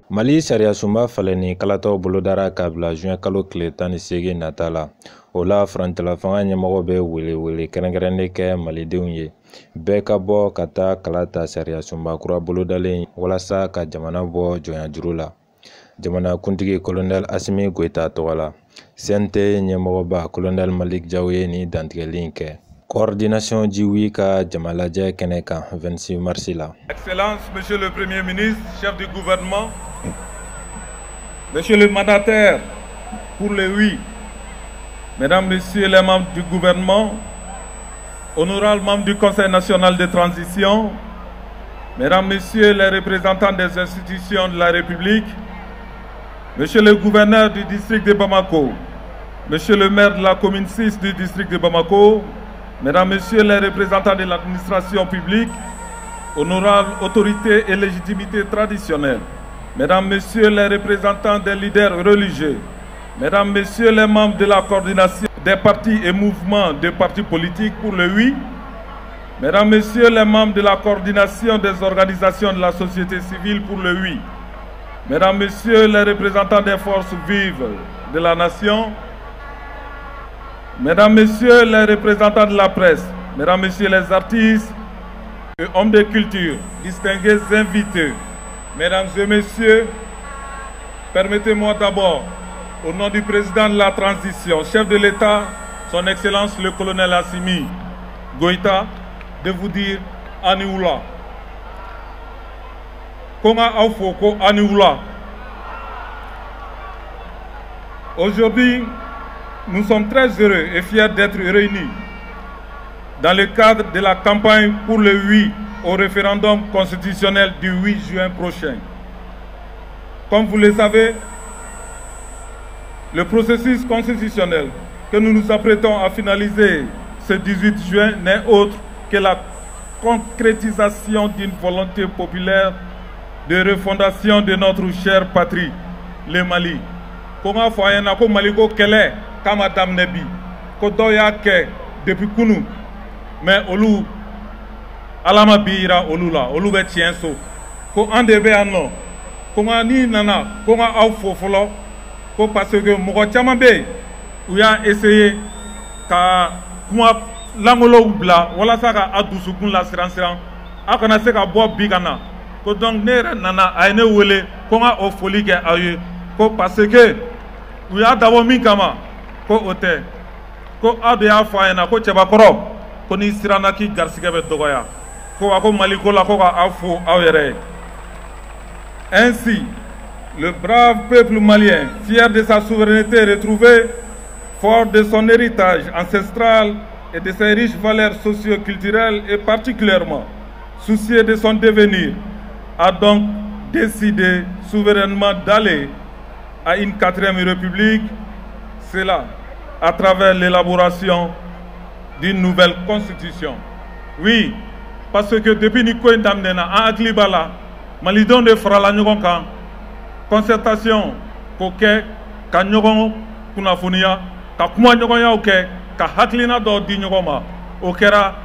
Mali sariya sunba faleni kalataw bolodara k'a bila juin kalo tile 18 nata la. O la farantila fanga ɲɛmɔgɔ bɛ wele kɛrɛnkɛrɛnnen kɛ malidenw ye bɛɛ ka bɔ ka taa kala ta sariya sunba kura bolodalen walasa ka jamana bɔ jɔnya juru la. Jamana kuntigi Colonel Assimi Goïta tɔgɔ la. CNT ɲɛmɔgɔba Colonel Malik Diaw ye ni dantigɛli kɛ. Coordination Djiwi ka jamalajɛ kɛnɛ kan 26 mars la. Excellence, Monsieur le Premier ministre, chef du gouvernement, Monsieur le mandataire pour le oui, Mesdames, Messieurs les membres du gouvernement, honorables membres du Conseil national de transition, Mesdames, Messieurs les représentants des institutions de la République, Monsieur le gouverneur du district de Bamako, Monsieur le maire de la commune 6 du district de Bamako, Mesdames, Messieurs les représentants de l'administration publique, honorables autorités et légitimités traditionnelles, Mesdames, Messieurs les représentants des leaders religieux, Mesdames, Messieurs les membres de la coordination des partis et mouvements de partis politiques pour le oui, Mesdames, Messieurs les membres de la coordination des organisations de la société civile pour le oui, Mesdames, Messieurs les représentants des forces vives de la nation, Mesdames, Messieurs les représentants de la presse, Mesdames, Messieurs les artistes et hommes de culture, distingués invités, Mesdames et Messieurs, permettez-moi d'abord, au nom du président de la transition, chef de l'État, son Excellence le colonel Assimi Goïta, de vous dire Anioula. Konga Aufoko Anioula. Aujourd'hui, nous sommes très heureux et fiers d'être réunis dans le cadre de la campagne pour le oui au référendum constitutionnel du 8 juin prochain. Comme vous le savez, le processus constitutionnel que nous nous apprêtons à finaliser ce 18 juin n'est autre que la concrétisation d'une volonté populaire de refondation de notre chère patrie, le Mali. Comment foyena ko Maliko kele kama damnebi ko doya ke depuis kunu mais olu alama bira olula olu be tienso ko ande be anno ko ni nana ko aw fofolo ko parce que mogo chama be ou ya essayer ka kuma langolo bla wala saka adusukun la siran akana se ka bo bigana ko donc ne nana ayne wele ko o foli ke aye ko parce que ou ya dabo min kama ko ote ko ade ya faena ko cheba koro ko ni sirana ki garsige be dogoya ko wa ko maliko la ko ka afu awere. Ainsi, le brave peuple malien, fier de sa souveraineté retrouvée, fort de son héritage ancestral et de ses riches valeurs socio-culturelles et particulièrement soucieux de son devenir, a donc décidé souverainement d'aller à une 4e république, cela à travers l'élaboration d'une nouvelle constitution. Oui, parce que depuis Niko Ndamdena en Aklibala, Malidon de Frala Nyogonka, concertation, Koke, Kanyogon, Kunafunia, Kakuma Nyogonya Oke, Kahaklina do di Nyogoma, Okera,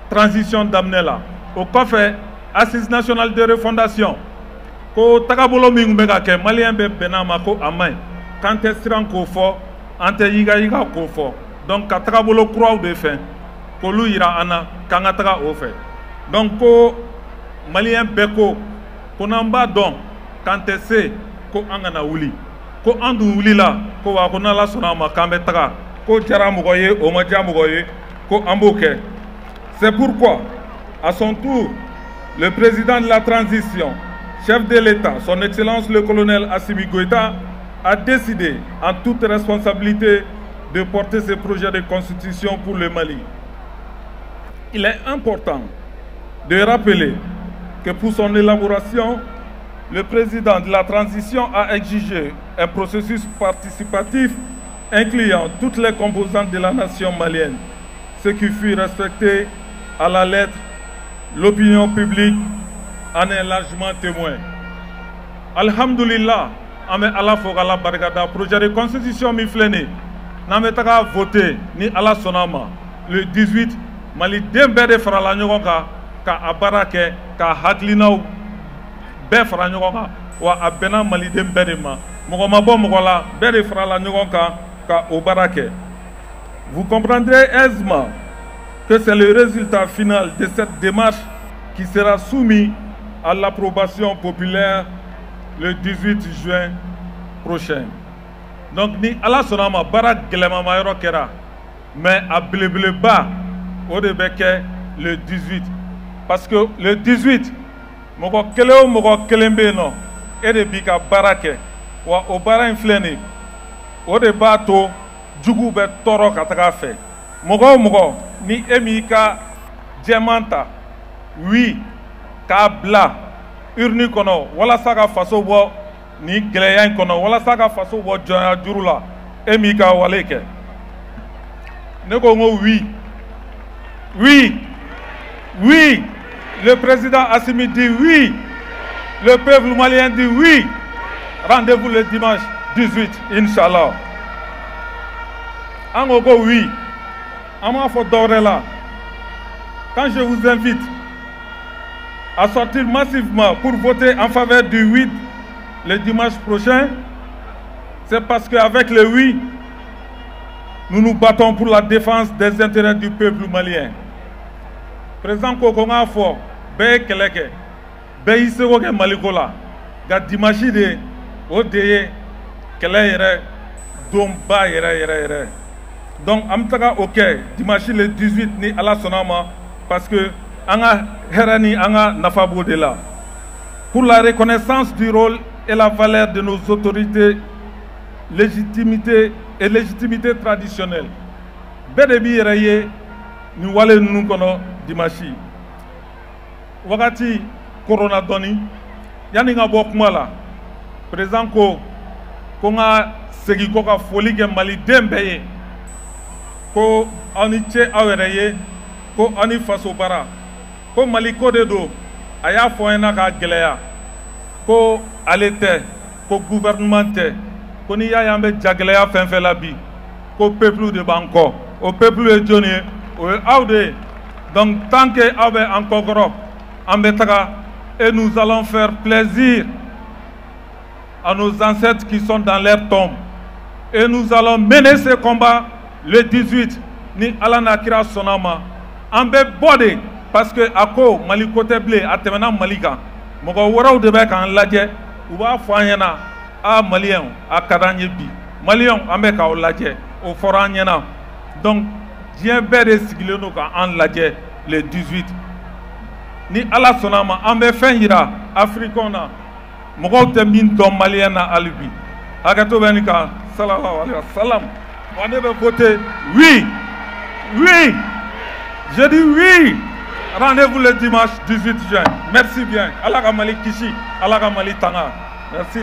transition d'Amnela, au café, Assise nationale de refondation, Ko Takabolo Mingbega ke Malien be Benama ko Amay, Kante Siran Kofo, Ante Yiga Yiga Kofo, donc Katakabolo Croix de fin, Kolu Ira Ana, Kangataka Ofe. Donc, ko Malien Beko, Konamba don, Kante se, ko Angana Wuli, ko Andu Wuli la, ko Wakona la Sonama Kambetaka, ko Jaramugoye, Omadjamugoye, ko Amboke. C'est pourquoi, à son tour, le président de la transition, chef de l'État, son Excellence le colonel Assimi Goïta, a décidé, en toute responsabilité, de porter ce projet de constitution pour le Mali. Il est important de rappeler que pour son élaboration, le président de la transition a exigé un processus participatif incluant toutes les composantes de la nation malienne, ce qui fut respecté à la lettre, l'opinion publique en est largement témoin. Alhamdulillah, ame ala fogala bargada projet de constitution mi flene n'an bɛ taga voter ni Ala sɔnna ma le 18 maliden bɛɛ de farala ɲɔgɔn kan ka a baara kɛ ka hakilinaw bɛɛ fara ɲɔgɔn kan wa a bɛnna maliden bɛɛ de ma mɔgɔ ma bɔ mɔgɔ la bɛɛ de farala ɲɔgɔn kan ka o baara kɛ. Vous comprendrez aisément que c'est le résultat final de cette démarche qui sera soumis à l'approbation populaire le 18 juin prochain. Donc ni Ala sɔnna ma baara gɛlɛmama yɔrɔ kɛra mais a belebeleba o de bɛ kɛ le 18 parce que le 18 mɔgɔ kelen o mɔgɔ kelen bɛ yen nɔ e de b'i ka baara kɛ wa o baara in filɛ nin o de b'a to jugu bɛ tɔɔrɔ ka taga fɛ mɔgɔ o mɔgɔ ni e m'i ka jɛman ta oui k'a bila urne kɔnɔ walasa ka faso bɔ ni gɛlɛya in kɔnɔ walasa ka faso bɔ jɔnya juru la e m'i ka wale kɛ ne ko n ko oui oui oui le président Assimi dit oui le peuple malien dit oui rendez-vous le dimanche 18 Inch'Allah. En gros, oui. Quand je vous invite à sortir massivement pour voter en faveur du 8 le dimanche prochain, c'est parce qu'avec le oui, nous nous battons pour la défense des intérêts du peuple malien. Président Kokonga Fo, Beye Keleke, Beye Sewoge Malikola, ga dimanche de Odeye Kele Yere, Domba Yere. Donc, amtaka ok, dimanche le 18 ni Ala Sonama, parce que anga herani anga nafabo de là. Pour la reconnaissance du rôle et la valeur de nos autorités, légitimité traditionnelle. Bedebi yereye ni wale nukono dimanche. Wakati corona doni, yani nga bokmala. Président ko nga segi ko ka foli ke Mali dembeye. Ko ani cɛ aw yɛrɛ ye ko ani faso bara ko Mali ko de do a y'a fɔ an ɲɛna k'a gɛlɛya ko ale tɛ ko gouvernement tɛ ko ni y'a ye an bɛ jagɛlɛya fɛn fɛn la bi ko peuple de b'an kɔ o peuple ye jɔnni ye o ye aw de ye donc tant que aw bɛ an kɔkɔrɔ an bɛ taga et nous allons faire plaisir à nos ancêtres qui sont dans leur tombe et nous allons mener ce combat le 18 ni Ala n'a kira sonama an bɛ bɔ de parce que a ko Mali ko tɛ bilen a tɛmɛna Mali kan mɔgɔ wɛrɛw de bɛ k'an lajɛ u b'a fɔ an ɲɛna a maliyɛnw a ka d'an ye bi maliyɛnw an bɛ k'aw lajɛ o fɔra an ɲɛna donc diɲɛ bɛɛ de sigilen don k'an lajɛ le 18 ni Ala sɔnna ma an bɛ fɛn yira africains na mɔgɔw tɛ min dɔn maliyɛn na hali bi hakɛto bɛ nin kan sallallahu alayhi wa sallam. On va voter oui, oui, je dis oui. Rendez-vous le dimanche 18 juin. Merci bien. Allah Mali Kishi, Allah Mali Tanga. Merci.